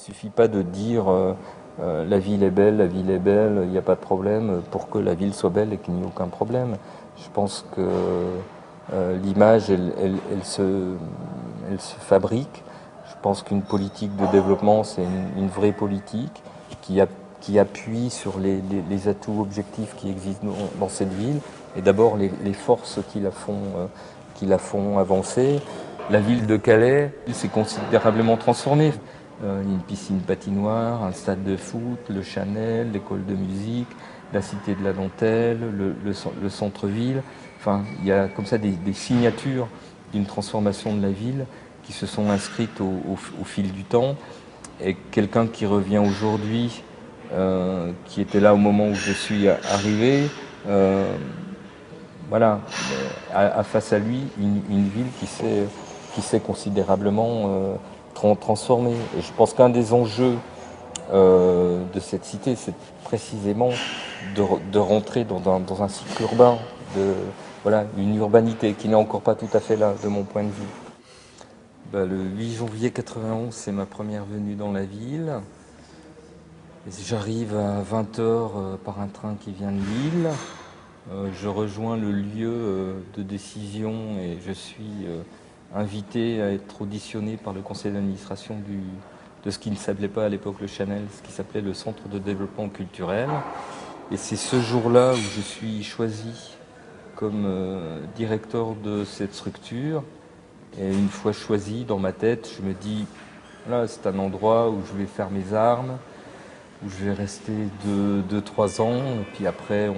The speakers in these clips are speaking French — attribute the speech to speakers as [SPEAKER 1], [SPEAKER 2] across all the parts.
[SPEAKER 1] suffit pas de dire la ville est belle, il n'y a pas de problème pour que la ville soit belle et qu'il n'y ait aucun problème. Je pense que l'image, elle se fabrique. Je pense qu'une politique de développement, c'est une vraie politique qui appuie sur les atouts objectifs qui existent dans cette ville et d'abord les forces qui la font avancer. La ville de Calais s'est considérablement transformée. Une piscine patinoire, un stade de foot, le Chanel, l'école de musique, la cité de la dentelle, le centre-ville. Enfin, il y a comme ça des signatures d'une transformation de la ville qui se sont inscrites au fil du temps. Et quelqu'un qui revient aujourd'hui, qui était là au moment où je suis arrivé, voilà, a face à lui une ville qui s'est considérablement transformée. Et je pense qu'un des enjeux de cette cité, c'est précisément de rentrer dans un cycle urbain, voilà, une urbanité qui n'est encore pas tout à fait là, de mon point de vue. Le 8 janvier 91, c'est ma première venue dans la ville. J'arrive à 20h par un train qui vient de Lille. Je rejoins le lieu de décision et je suis invité à être auditionné par le conseil d'administration de ce qui ne s'appelait pas à l'époque le Chanel, ce qui s'appelait le Centre de développement culturel. Et c'est ce jour-là où je suis choisi comme directeur de cette structure. Et une fois choisi, dans ma tête, je me dis, là c'est un endroit où je vais faire mes armes, où je vais rester 2-3 ans, et puis après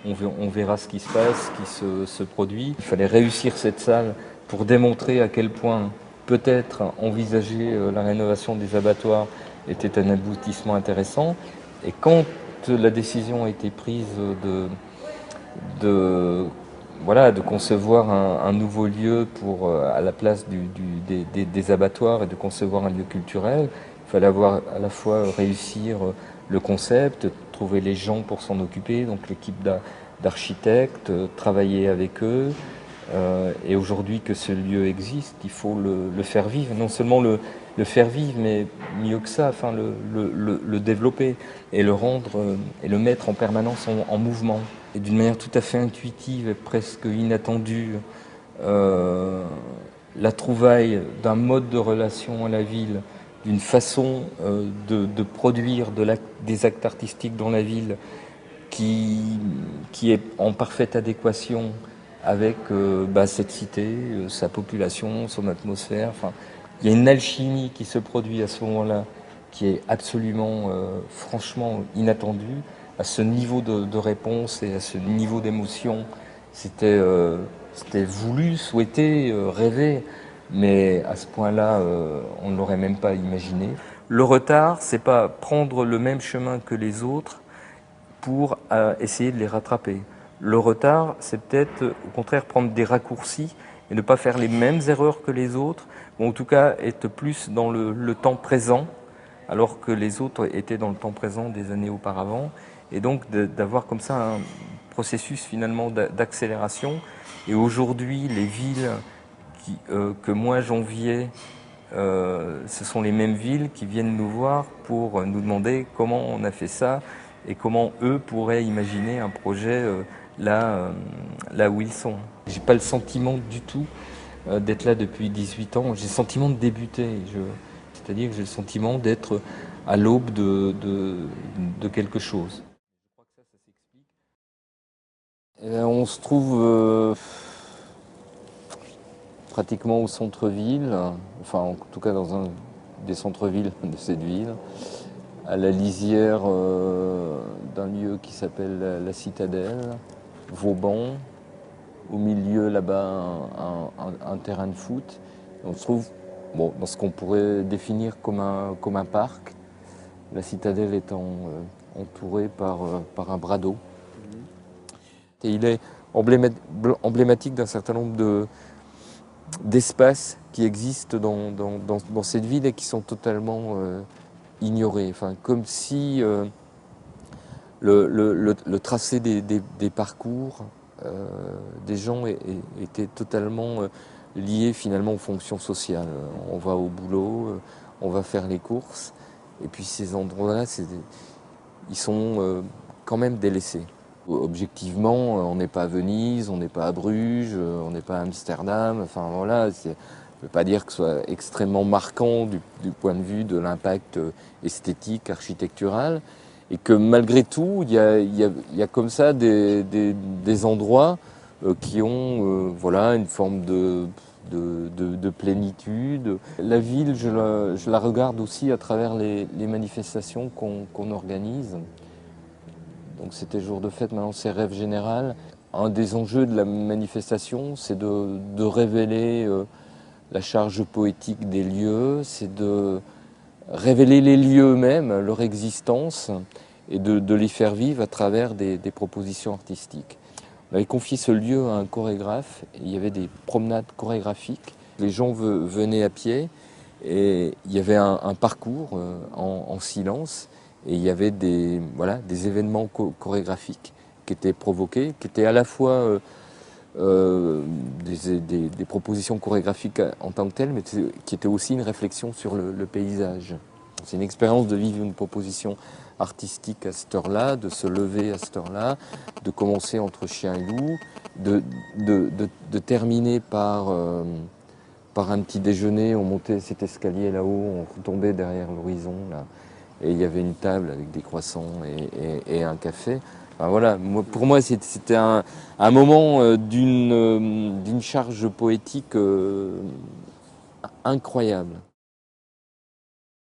[SPEAKER 1] on verra ce qui se passe, ce qui se produit. Il fallait réussir cette salle pour démontrer à quel point peut-être envisager la rénovation des abattoirs était un aboutissement intéressant. Et quand la décision a été prise de concevoir un nouveau lieu à la place des abattoirs et de concevoir un lieu culturel, il fallait à la fois réussir le concept, trouver les gens pour s'en occuper, donc l'équipe d'architectes, travailler avec eux. Et aujourd'hui que ce lieu existe, il faut le faire vivre. Non seulement le faire vivre, mais mieux que ça, enfin le développer et le rendre et le mettre en permanence en mouvement. Et d'une manière tout à fait intuitive et presque inattendue, la trouvaille d'un mode de relation à la ville, d'une façon de produire des actes artistiques dans la ville qui est en parfaite adéquation avec cette cité, sa population, son atmosphère. Enfin, il y a une alchimie qui se produit à ce moment-là qui est absolument, franchement inattendue. À ce niveau de réponse et à ce niveau d'émotion, c'était voulu, souhaité, rêvé, mais à ce point-là, on ne l'aurait même pas imaginé. Le retard, c'est pas prendre le même chemin que les autres pour essayer de les rattraper. Le retard, c'est peut-être au contraire prendre des raccourcis et ne pas faire les mêmes erreurs que les autres, ou en tout cas être plus dans le temps présent, alors que les autres étaient dans le temps présent des années auparavant, et donc d'avoir comme ça un processus finalement d'accélération. Et aujourd'hui, les villes que moi j'enviais, ce sont les mêmes villes qui viennent nous voir pour nous demander comment on a fait ça et comment eux pourraient imaginer un projet là où ils sont. J'ai pas le sentiment du tout d'être là depuis 18 ans. J'ai le sentiment de débuter. C'est-à-dire que j'ai le sentiment d'être à l'aube de quelque chose. Je crois que ça s'explique. On se trouve pratiquement au centre-ville, enfin en tout cas dans un des centres-villes de cette ville, à la lisière d'un lieu qui s'appelle la Citadelle, Vauban, au milieu là-bas un terrain de foot. On se trouve dans ce qu'on pourrait définir comme un parc, la Citadelle étant entourée par un bras d'eau. Et il est emblématique d'un certain nombre d'espaces qui existent dans cette ville et qui sont totalement ignorés. Enfin, comme si le tracé des parcours des gens était totalement lié finalement aux fonctions sociales. On va au boulot, on va faire les courses, Et puis ces endroits-là, ils sont quand même délaissés. Objectivement, on n'est pas à Venise, on n'est pas à Bruges, on n'est pas à Amsterdam. Enfin voilà, je ne veux pas dire que ce soit extrêmement marquant du point de vue de l'impact esthétique, architectural, et que malgré tout, il y a comme ça des endroits qui ont voilà, une forme de plénitude. La ville, je la regarde aussi à travers les manifestations qu'on organise. Donc c'était jour de fête, maintenant c'est rêve général. Un des enjeux de la manifestation, c'est de révéler la charge poétique des lieux, c'est de révéler les lieux eux-mêmes, leur existence, et de les faire vivre à travers des propositions artistiques. On avait confié ce lieu à un chorégraphe, et il y avait des promenades chorégraphiques. Les gens venaient à pied, et il y avait un parcours en silence, et il y avait voilà, des événements chorégraphiques qui étaient provoqués, qui étaient à la fois des propositions chorégraphiques en tant que telles, mais qui étaient aussi une réflexion sur le paysage. C'est une expérience de vivre une proposition artistique à cette heure-là, de se lever à cette heure-là, de commencer entre chien et loup, de terminer par un petit déjeuner. On montait cet escalier là-haut, on retombait derrière l'horizon, là, et il y avait une table avec des croissants et un café. Enfin, voilà, pour moi, c'était un moment d'une charge poétique incroyable.